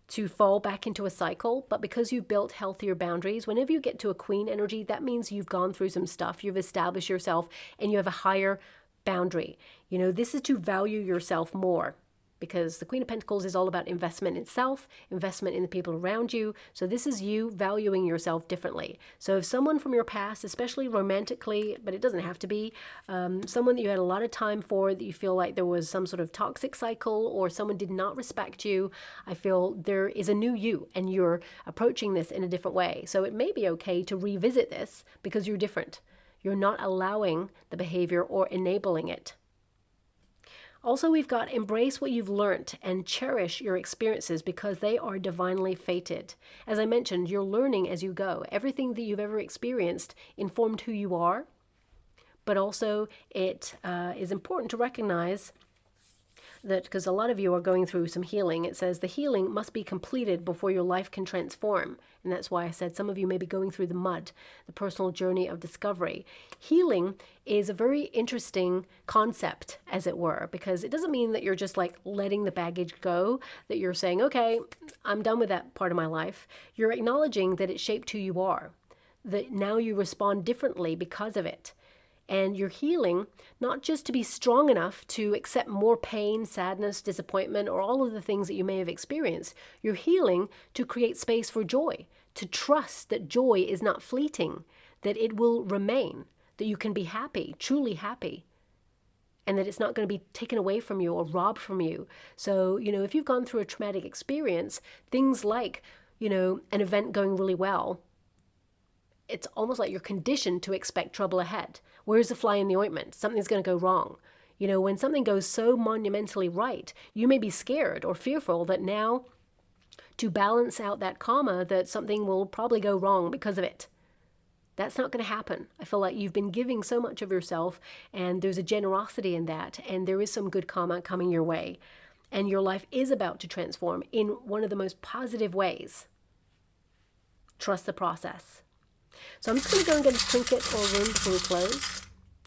S1: to fall back into a cycle, but because you've built healthier boundaries, whenever you get to a Queen energy, that means you've gone through some stuff, you've established yourself, and you have a higher boundary. You know, this is to value yourself more, because the Queen of Pentacles is all about investment in self, investment in the people around you. So this is you valuing yourself differently. So if someone from your past, especially romantically, but it doesn't have to be, someone that you had a lot of time for, that you feel like there was some sort of toxic cycle or someone did not respect you, I feel there is a new you and you're approaching this in a different way. So it may be okay to revisit this because you're different. You're not allowing the behavior or enabling it. Also, we've got embrace what you've learned and cherish your experiences because they are divinely fated. As I mentioned, you're learning as you go. Everything that you've ever experienced informed who you are, but also it is important to recognize that because a lot of you are going through some healing, it says the healing must be completed before your life can transform. And that's why I said some of you may be going through the mud, the personal journey of discovery. Healing is a very interesting concept, as it were, because it doesn't mean that you're just like letting the baggage go, that you're saying, okay, I'm done with that part of my life. You're acknowledging that it shaped who you are, that now you respond differently because of it. And you're healing not just to be strong enough to accept more pain, sadness, disappointment, or all of the things that you may have experienced. You're healing to create space for joy, to trust that joy is not fleeting, that it will remain, that that you can be happy, truly happy, and that it's not going to be taken away from you or robbed from you. So, if you've gone through a traumatic experience, things like, an event going really well, it's almost like you're conditioned to expect trouble ahead. Where's the fly in the ointment? Something's going to go wrong. When something goes so monumentally right, you may be scared or fearful that now, to balance out that karma, that something will probably go wrong because of it. That's not going to happen. I feel like you've been giving so much of yourself, and there's a generosity in that, and there is some good karma coming your way. And your life is about to transform in one of the most positive ways. Trust the process. So I'm just going to go and get a trinket or rune before we close.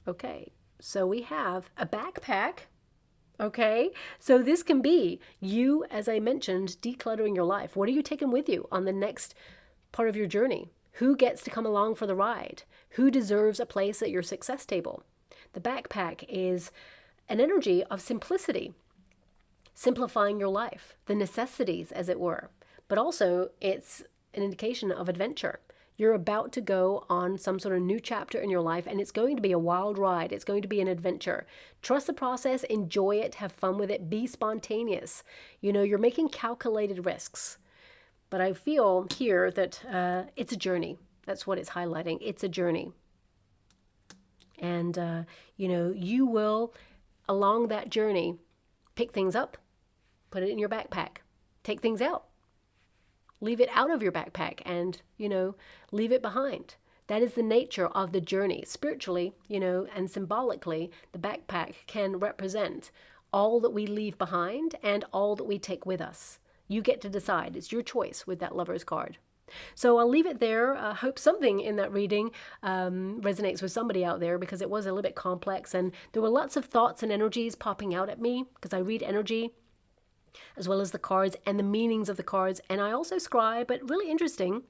S1: Okay, so we have a backpack. Okay, so this can be you, as I mentioned, decluttering your life. What are you taking with you on the next part of your journey? Who gets to come along for the ride? Who deserves a place at your success table? The backpack is an energy of simplicity, simplifying your life, the necessities, as it were. But also, it's an indication of adventure. You're about to go on some sort of new chapter in your life, and it's going to be a wild ride. It's going to be an adventure. Trust the process, enjoy it, have fun with it, be spontaneous. You're making calculated risks. But I feel here that it's a journey. That's what it's highlighting. It's a journey. And, you will, along that journey, pick things up, put it in your backpack, take things out, leave it out of your backpack, and, leave it behind. That is the nature of the journey. Spiritually, and symbolically, the backpack can represent all that we leave behind and all that we take with us. You get to decide. It's your choice with that Lover's card. So I'll leave it there. I hope something in that reading resonates with somebody out there, because it was a little bit complex, and there were lots of thoughts and energies popping out at me, because I read energy as well as the cards and the meanings of the cards, and I also scribe. But really interesting,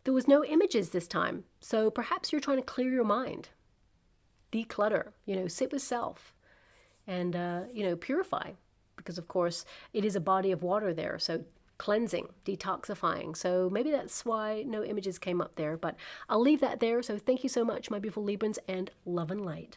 S1: there was no images this time. So perhaps you're trying to clear your mind, declutter, sit with self, and purify. Because, of course, it is a body of water there, so cleansing, detoxifying. So maybe that's why no images came up there, but I'll leave that there. So thank you so much, my beautiful Librans, and love and light.